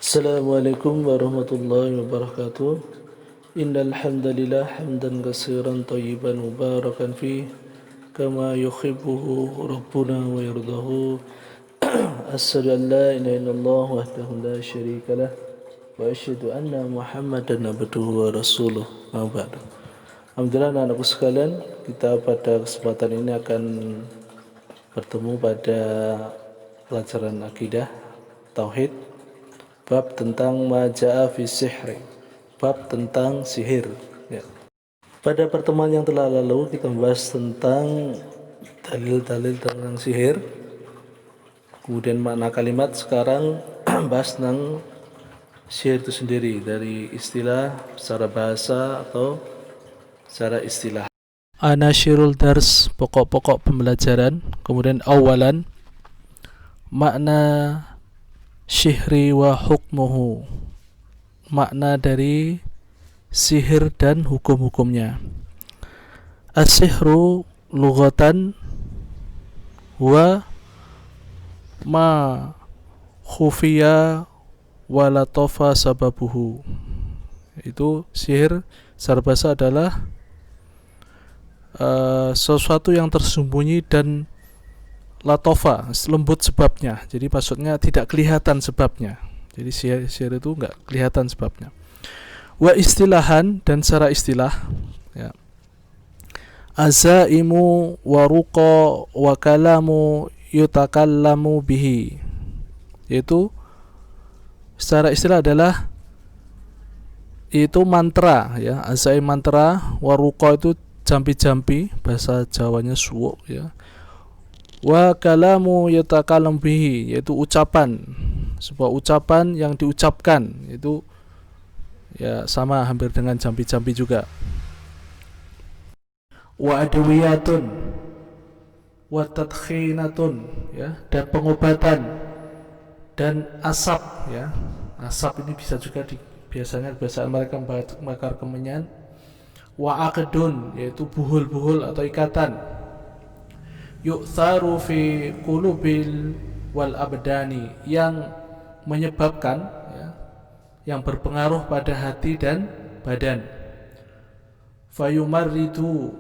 Assalamualaikum warahmatullahi wabarakatuh. Innal hamdalillah hamdan katsiran thayyiban mubarakan fi kama yuhibbuhu rabbuna wa yardahu. Asyhadu an la ilaha illallah wahdahu la syarika lah wa asyhadu anna Muhammadan abduhu wa rasuluh. Amma ba'du. Alhamdulillah anak-anakku sekalian, kita pada kesempatan ini akan bertemu pada pelajaran akidah tauhid, bab tentang maja'a fi sihri, bab tentang sihir ya. Pada pertemuan yang telah lalu kita membahas tentang dalil-dalil tentang sihir, kemudian makna kalimat. Sekarang bahas tentang sihir itu sendiri dari istilah secara bahasa atau secara istilah. Anasyirul dars, pokok-pokok pembelajaran. Kemudian awalan, makna syihri wa hukmuhu, makna dari sihir dan hukum-hukumnya. As-sihru lughatan wa ma khufiya wa latofa sababuhu. Itu sihir secara bahasa adalah sesuatu yang tersembunyi dan latofa, lembut sebabnya. Jadi maksudnya tidak kelihatan sebabnya. Jadi sihir itu enggak kelihatan sebabnya. Wa istilahan, dan secara istilah ya. Azaimu wa ruqa wa kalamu yutakallamu bihi. Yaitu secara istilah adalah itu mantra ya. Azaim mantra, wa ruqa itu jampi-jampi, bahasa Jawanya suwuk ya. Wa kalamu yutakalam bihi, yaitu ucapan, sebuah ucapan yang diucapkan, itu ya sama hampir dengan jampi-jampi juga. Wa adwiyatun wa tadkhinatun ya, dan pengobatan dan asap ya. Asap ini bisa juga biasanya kebiasaan mereka membakar kemenyan. Wa aqdun, yaitu buhul-buhul atau ikatan. Yu'tharu fi qulubil wal abdani, yang menyebabkan ya, yang berpengaruh pada hati dan badan. Fayumarridu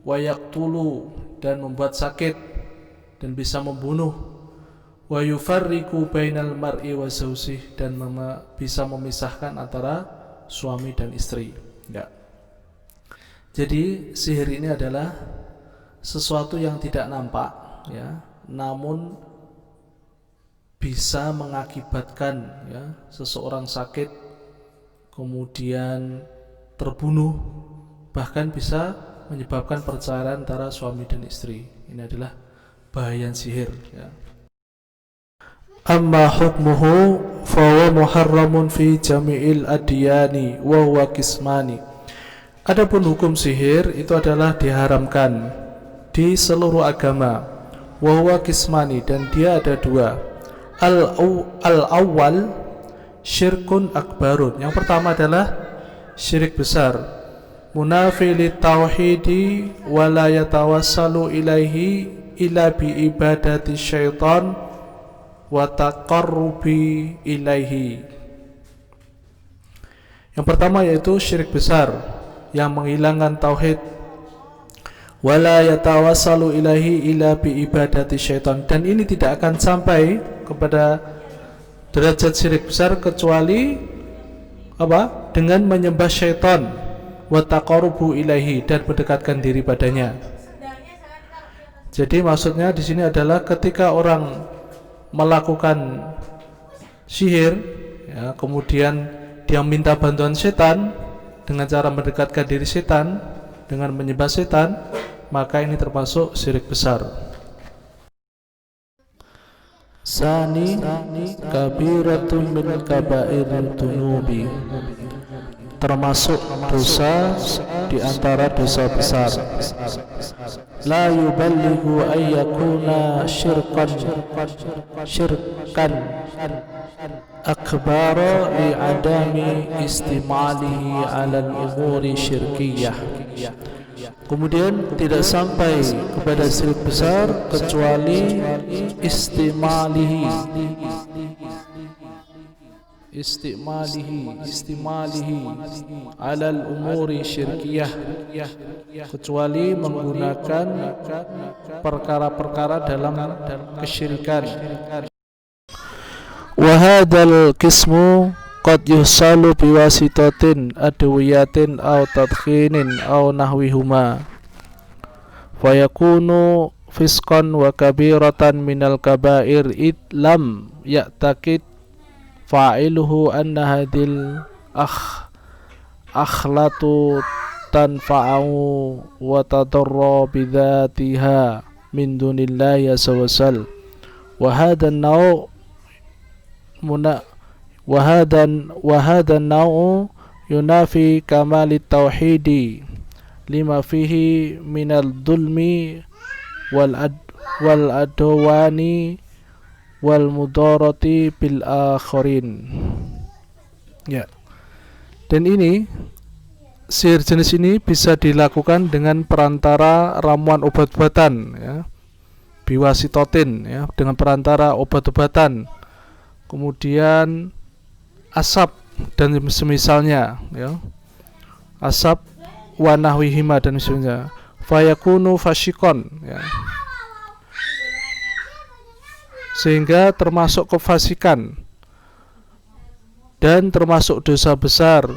wa yaqtulu, dan membuat sakit dan bisa membunuh. Wa yufarriqu bainal mar'i wa zawjih, dan bisa memisahkan antara suami dan istri ya. Jadi sihir ini adalah sesuatu yang tidak nampak ya, namun bisa mengakibatkan ya, seseorang sakit, kemudian terbunuh, bahkan bisa menyebabkan perceraian antara suami dan istri. Ini adalah bahaya sihir ya. Amma hukmuhu fa huwa muharramun fi jami'il adyani wa huwa qismani. Adapun hukum sihir itu adalah diharamkan di seluruh agama. Wa huwa qismani, dan dia ada dua. Al-awwal syirkun akbarun. Yang pertama adalah syirik besar. Munafi lit tauhidi wa la yatawassalu ilaihi illa bi ibadati syaitan wa taqarrubi ilaihi. Yang pertama yaitu syirik besar yang menghilangkan tauhid, wala yatawassalu ilahi illa bi ibadati syaitan, dan ini tidak akan sampai kepada derajat syirik besar kecuali apa? Dengan menyembah syaitan, wa taqarrubu ilaihi, dan mendekatkan diri padanya. Jadi maksudnya di sini adalah ketika orang melakukan sihir ya, kemudian dia minta bantuan setan dengan cara mendekatkan diri setan, dengan menyembah setan, maka ini termasuk syirik besar. Sani kabiratun min kaba'iril dunubi, termasuk dosa di antara dosa besar. La yuballighu ayyakuna syirkan akbara li adami istimalihi ala al-umuri syirkiyah. Kemudian tidak sampai kepada syirik besar kecuali istimalihi, istimalihi alal umuri syirkiyah, kecuali menggunakan perkara-perkara dalam kesyirikan. Wa hadzal qismu qad yusalu biwasitatin adwiyatin aw tadkhinin aw nahwihuma fayakunu fisqan wa kabiratan minal kabair id lam ya'taqid fa'iluhu anna hadil akhlatu tanfa'u wa tadarra bidzatiha min dunillahi azza wa jal wa hadha an-naw' wa hadha an-naw' yunafi kamalit tauhidi lima fihi minal dhulmi wal adwani wal mudarati bil akharin. Ya. Dan ini sihir jenis ini bisa dilakukan dengan perantara ramuan obat-obatan, ya. Biwasitotin, ya, dengan perantara obat-obatan. Kemudian asap dan semisalnya, ya. Asap wa nahwihima dan semisalnya. Fayakunu fasyikon, ya. Sehingga termasuk kefasikan dan termasuk dosa besar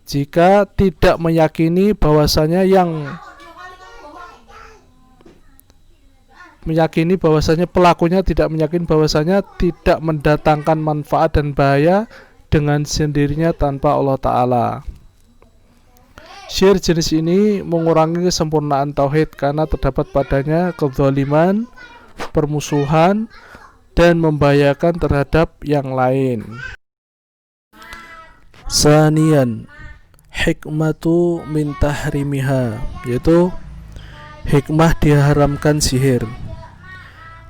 jika tidak meyakini bahwasanya pelakunya tidak meyakini bahwasanya tidak mendatangkan manfaat dan bahaya dengan sendirinya tanpa Allah Ta'ala. Syirik jenis ini mengurangi kesempurnaan tauhid karena terdapat padanya kezaliman, permusuhan, dan membahayakan terhadap yang lain. Sanian, hikmatu min tahrimiha, yaitu hikmah diharamkan sihir.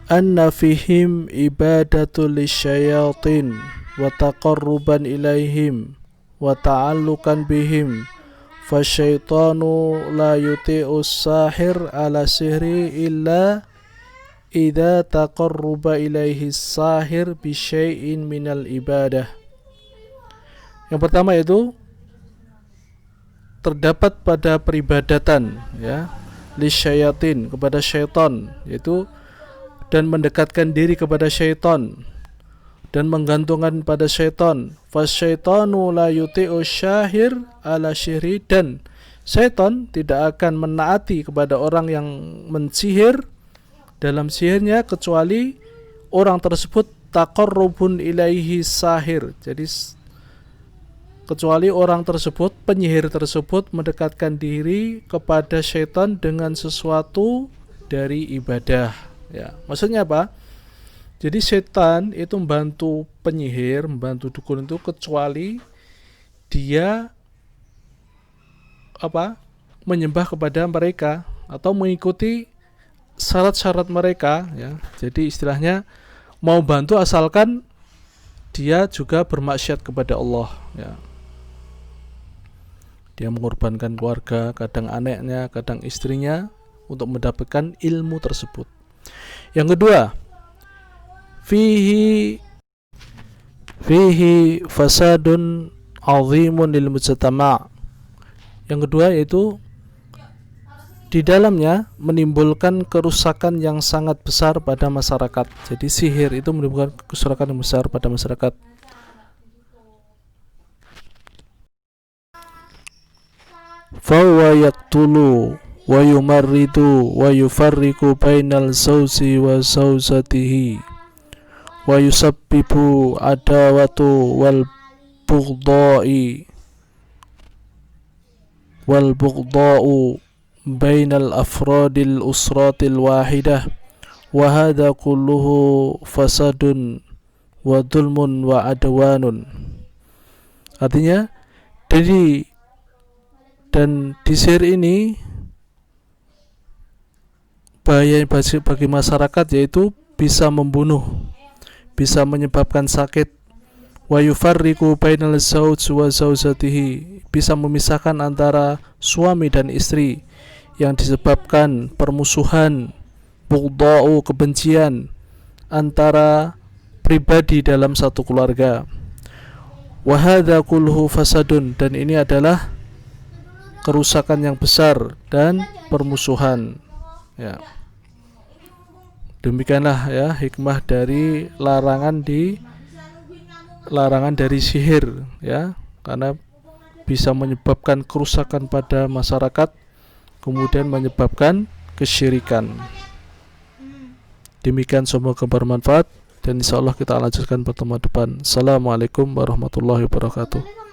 Anna fihim ibadatul lisyayatin wa taqarruban ilaihim wa ta'allukan bihim fasyaitanu la yuti'us sahir ala sihri illa idza taqarruba ilaihi sahir bi syai'in minal ibadah. Yang pertama itu terdapat pada peribadatan, ya, lisyayatin, kepada syaitan, yaitu dan mendekatkan diri kepada syaitan dan menggantungkan pada syaitan. Fasyaitanu la yuti'u syahir ala syihri, dan syaitan tidak akan menaati kepada orang yang mensihir dalam sihirnya kecuali orang tersebut taqarrubun ilaihi sahir. Jadi kecuali orang tersebut, penyihir tersebut, mendekatkan diri kepada syaitan dengan sesuatu dari ibadah, ya. Maksudnya apa? Jadi setan itu membantu penyihir, membantu dukun itu kecuali dia menyembah kepada mereka atau mengikuti syarat-syarat mereka, ya. Jadi istilahnya mau bantu asalkan dia juga bermaksiat kepada Allah, ya. Dia mengorbankan keluarga, kadang anaknya, kadang istrinya untuk mendapatkan ilmu tersebut. Yang kedua, fihi fasadun azimun lil mujtama'. Yang kedua yaitu di dalamnya menimbulkan kerusakan yang sangat besar pada masyarakat. Jadi sihir itu menimbulkan kerusakan yang besar pada masyarakat. Fawa yaqtulu wa yumarridu wa yufarriqu bainal zawji wa zawjatihi wa yusabbibu adawatu wal bughda'u bainal afradil usratil wahidah wa hadha kulluhu fasadun wa dhulmun wa adwanun. Artinya dan di sihir ini bahaya bagi masyarakat, yaitu bisa membunuh, bisa menyebabkan sakit, wa yufarriqu bainal zawj wa zawjatihi, bisa memisahkan antara suami dan istri yang disebabkan permusuhan, bughda'u, kebencian antara pribadi dalam satu keluarga. Wa hadza kulluhu fasadun, dan ini adalah kerusakan yang besar dan permusuhan. Ya. Demikianlah ya hikmah dari larangan dari sihir, ya, karena bisa menyebabkan kerusakan pada masyarakat, kemudian menyebabkan kesyirikan. Demikian, semoga bermanfaat, dan insyaallah kita lanjutkan pertemuan depan. Assalamualaikum warahmatullahi wabarakatuh.